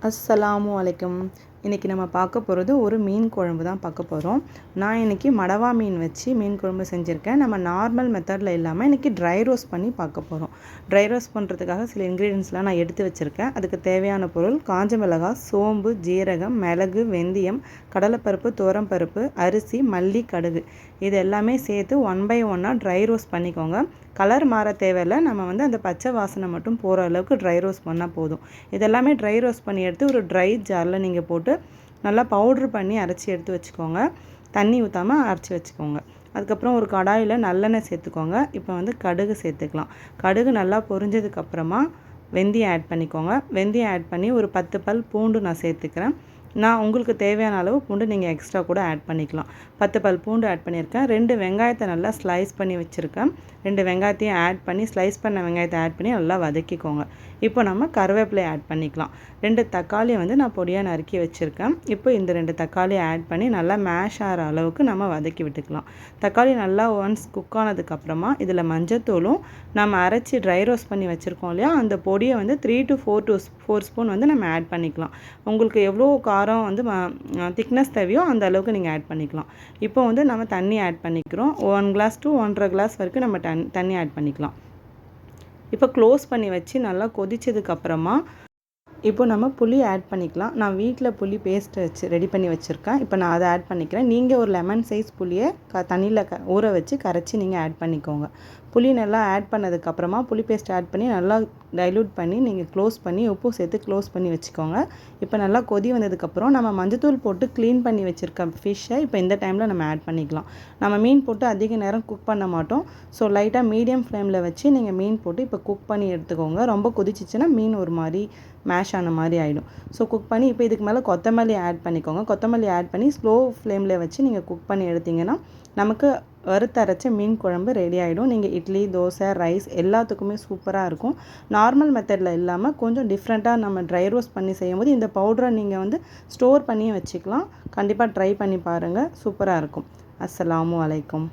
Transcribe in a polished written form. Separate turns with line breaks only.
அஸ்ஸலாமு அலைக்கும். இன்றைக்கி நம்ம பார்க்க போகிறது ஒரு மீன் குழம்பு தான் பார்க்க போகிறோம். நான் இன்றைக்கி மடவா மீன் வச்சு மீன் குழம்பு செஞ்சுருக்கேன். நம்ம நார்மல் மெத்தடில் இல்லாமல் இன்றைக்கி ட்ரை ரோஸ்ட் பண்ணி பார்க்க போகிறோம். ட்ரை ரோஸ்ட் பண்ணுறதுக்காக சில இன்க்ரீடியன்ஸ்லாம் நான் எடுத்து வச்சுருக்கேன். அதுக்கு தேவையான பொருள் காஞ்ச மிளகாய், சோம்பு, ஜீரகம், மிளகு, வெந்தயம், கடலைப்பருப்பு, துவரம்பருப்பு, அரிசி, மல்லி, கடுகு இது எல்லாமே சேர்த்து 1 by 1 ட்ரை ரோஸ்ட் பண்ணிக்கோங்க. கலர் மாற தேவையில்லை. நம்ம அந்த பச்சை வாசனை மட்டும் போகிற அளவுக்கு ட்ரை ரோஸ்ட் பண்ணால் போதும். இதெல்லாமே ட்ரை ரோஸ்ட் பண்ணி எடுத்து ஒரு ட்ரை ஜாரில் நீங்கள் போட்டு நல்லா பவுட்ரு பண்ணி அரைச்சி எடுத்து வச்சுக்கோங்க. தண்ணி ஊற்றாமல் அரைச்சி வச்சுக்கோங்க. அதுக்கப்புறம் ஒரு கடாயில் நல்லெண்ணெய் சேர்த்துக்கோங்க. இப்போ கடுகு சேர்த்துக்கலாம். கடுகு நல்லா பொரிஞ்சதுக்கப்புறமா வெந்தயம் ஆட் பண்ணிக்கோங்க. வெந்தயம் ஆட் பண்ணி ஒரு 10 பல் பூண்டு நான் சேர்த்துக்கிறேன். நான் உங்களுக்கு தேவையான அளவு பூண்டு நீங்கள் எக்ஸ்ட்ரா கூட ஆட் பண்ணிக்கலாம். 10 பல் பூண்டு ஆட் பண்ணியிருக்கேன். 2 வெங்காயத்தை நல்லா ஸ்லைஸ் பண்ணி வச்சுருக்கேன். 2 வெங்காயத்தையும் ஆட் பண்ணி ஸ்லைஸ் பண்ண வெங்காயத்தை ஆட் பண்ணி நல்லா வதக்கிக்கோங்க. இப்போ நம்ம கருவேப்பிலை ஆட் பண்ணிக்கலாம். 2 தக்காளி நான் பொடியாக நறுக்கி வச்சுருக்கேன். இப்போ இந்த 2 தக்காளியை ஆட் பண்ணி நல்லா மேஷ் ஆகிற அளவுக்கு நம்ம வதக்கி விட்டுக்கலாம். தக்காளி நல்லா ஒன்ஸ் குக் ஆனதுக்கப்புறமா இதில் மஞ்சத்தூளும் நம்ம அரைச்சி ட்ரை ரோஸ்ட் பண்ணி வச்சுருக்கோம் இல்லையா, அந்த பொடியை 3 to 4 ஸ்பூன் நம்ம ஆட் பண்ணிக்கலாம். உங்களுக்கு எவ்வளோ காரம் திக்னஸ் தேவையோ அந்த அளவுக்கு நீங்கள் ஆட் பண்ணிக்கலாம். இப்போ நம்ம தண்ணி ஆட் பண்ணிக்கிறோம். 1 கிளாஸ் to 1.5 கிளாஸ் வரைக்கும் நம்ம தண்ணி ஆட் பண்ணிக்கலாம். இப்போ க்ளோஸ் பண்ணி வச்சு நல்லா கொதிச்சதுக்கப்புறமா இப்போ நம்ம புளி ஆட் பண்ணிக்கலாம். நான் வீட்டில் புளி பேஸ்ட் வச்சு ரெடி பண்ணி வச்சுருக்கேன். இப்போ நான் அதை ஆட் பண்ணிக்கிறேன். நீங்கள் ஒரு லெமன் சைஸ் புளியை தண்ணியில் ஊற வச்சு கரைச்சி நீங்கள் ஆட் பண்ணிக்கோங்க. புளி நல்லா ஆட் பண்ணதுக்கப்புறமா புளி பேஸ்ட் ஆட் பண்ணி நல்லா டைல்யூட் பண்ணி நீங்கள் க்ளோஸ் பண்ணி உப்பு சேர்த்து க்ளோஸ் பண்ணி வச்சுக்கோங்க. இப்போ நல்லா கொதி வந்ததுக்கப்புறம் நம்ம மஞ்சத்தூள் போட்டு க்ளீன் பண்ணி வச்சுருக்க ஃபிஷ்ஷை இப்போ இந்த டைமில் நம்ம ஆட் பண்ணிக்கலாம். நம்ம மீன் போட்டு அதிக நேரம் குக் பண்ண மாட்டோம். ஸோ லைட்டாக மீடியம் ஃப்ளேமில் வச்சு நீங்கள் மீன் போட்டு இப்போ குக் பண்ணி எடுத்துக்கோங்க. ரொம்ப கொதிச்சிச்சுன்னா மீன் ஒரு மாதிரி மேஷ் ஆன மாதிரி ஆகிடும். ஸோ குக் பண்ணி இப்போ இதுக்கு மேலே கொத்தமல்லி ஆட் பண்ணிக்கோங்க. கொத்தமல்லி ஆட் பண்ணி ஸ்லோ ஃப்ளேமில் வச்சு நீங்கள் குக் பண்ணி எடுத்திங்கன்னா நமக்கு வறுத்தரைச்ச மீன் குழம்பு ரெடி ஆகிடும். நீங்கள் இட்லி, தோசை, ரைஸ் எல்லாத்துக்குமே சூப்பராக இருக்கும். நார்மல் மெத்தடில் இல்லாமல் கொஞ்சம் டிஃப்ரெண்ட்டாக நம்ம ட்ரை ரோஸ்ட் பண்ணி செய்யும்போது இந்த பவுடரை நீங்கள் ஸ்டோர் பண்ணியும் வச்சுக்கலாம். கண்டிப்பாக ட்ரை பண்ணி பாருங்கள். சூப்பராக இருக்கும். அஸ்ஸலாமு அலைக்கும்.